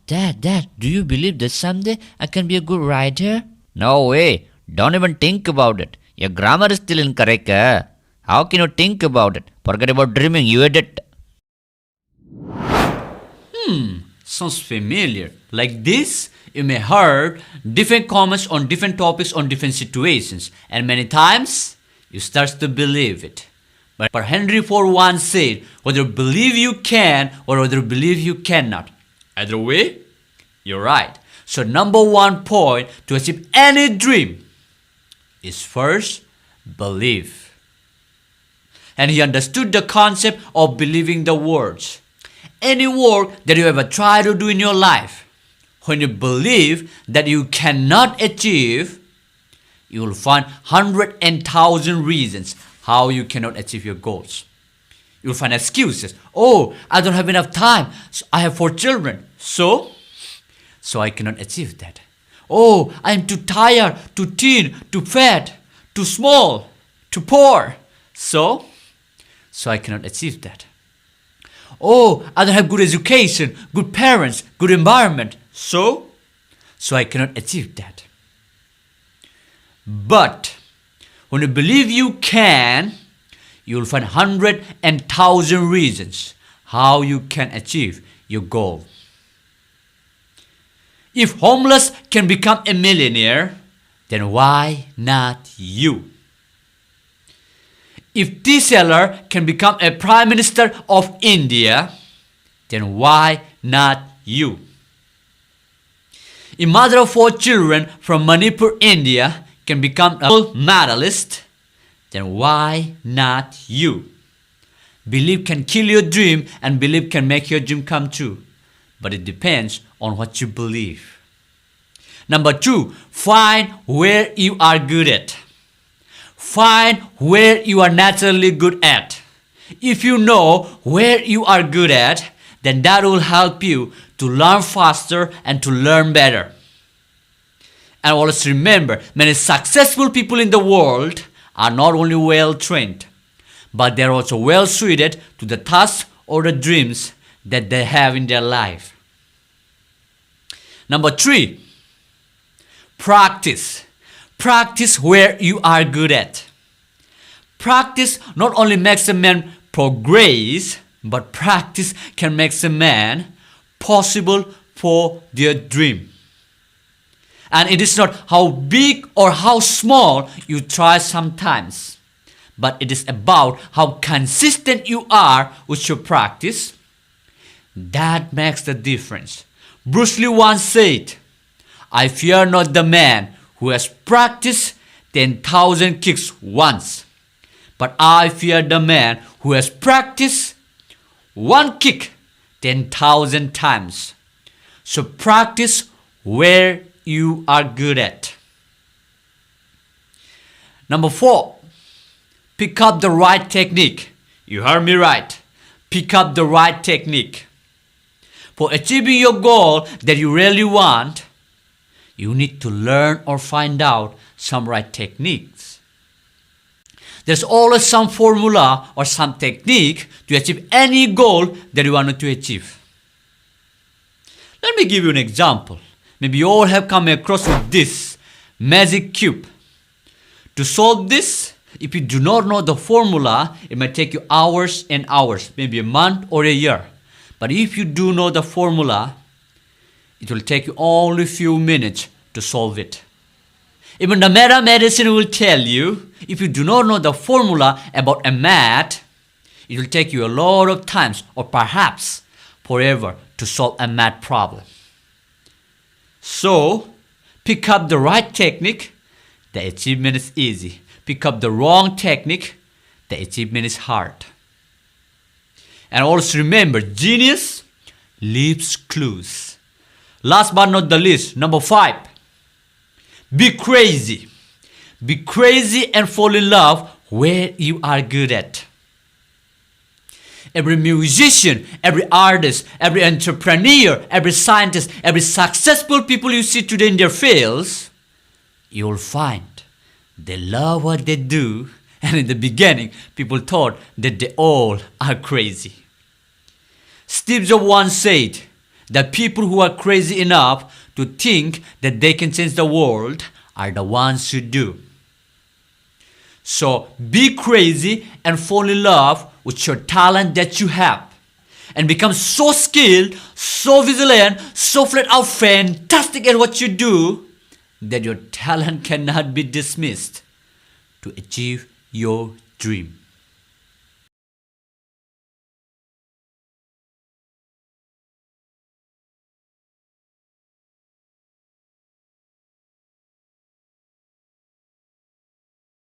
Dad, do you believe that someday I can be a good writer? No way. Don't even think about it. Your grammar is still incorrect. How can you think about it? Forget about dreaming, you idiot. Sounds familiar. Like this, you may heard different comments on different topics on different situations, and many times you start to believe it. But Henry Ford once said, whether believe you can or whether believe you cannot. Either way, you're right. So number one point to achieve any dream is first believe. And he understood the concept of believing the words. Any work that you ever try to do in your life, when you believe that you cannot achieve, you will find 100,000 reasons how you cannot achieve your goals. You will find excuses. Oh, I don't have enough time. So I have 4 children. So I cannot achieve that. Oh, I am too tired, too thin, too fat, too small, too poor. So I cannot achieve that. Oh, I don't have good education, good parents, good environment. So I cannot achieve that. But when you believe you can, you will find 100,000 reasons how you can achieve your goal. If homeless can become a millionaire, then why not you? If tea seller can become a prime minister of India, then why not you? A mother of 4 children from Manipur, India can become a gold medalist, then why not you? Belief can kill your dream and belief can make your dream come true. But it depends on what you believe. Number 2, find where you are good at. Find where you are naturally good at. If you know where you are good at, then that will help you to learn faster and to learn better. And always remember, many successful people in the world are not only well trained, but they are also well suited to the tasks or the dreams that they have in their life. Number 3, practice. Practice where you are good at. Practice not only makes a man progress, but practice can make a man possible for their dream. And it is not how big or how small you try sometimes, but it is about how consistent you are with your practice. That makes the difference. Bruce Lee once said, I fear not the man who has practiced 10,000 kicks once, but I fear the man who has practiced one kick 10,000 times. So practice where you are good at. Number 4, pick up the right technique. You heard me right. Pick up the right technique. For achieving your goal that you really want, you need to learn or find out some right techniques. There's always some formula or some technique to achieve any goal that you want to achieve. Let me give you an example. Maybe you all have come across with this magic cube. To solve this, if you do not know the formula, it might take you hours and hours, maybe a month or a year. But if you do know the formula, it will take you only a few minutes to solve it. Even the medicine will tell you, if you do not know the formula about a math, it will take you a lot of times or perhaps forever to solve a math problem. So, pick up the right technique, the achievement is easy. Pick up the wrong technique, the achievement is hard. And also remember, genius leaves clues. Last but not the least, number 5, be crazy. Be crazy and fall in love where you are good at. Every musician, every artist, every entrepreneur, every scientist, every successful people you see today in their fields, you'll find they love what they do. And in the beginning, people thought that they all are crazy. Steve Jobs once said, The people who are crazy enough to think that they can change the world are the ones who do. So be crazy and fall in love with your talent that you have. And become so skilled, so vigilant, so flat out fantastic at what you do that your talent cannot be dismissed to achieve your dream.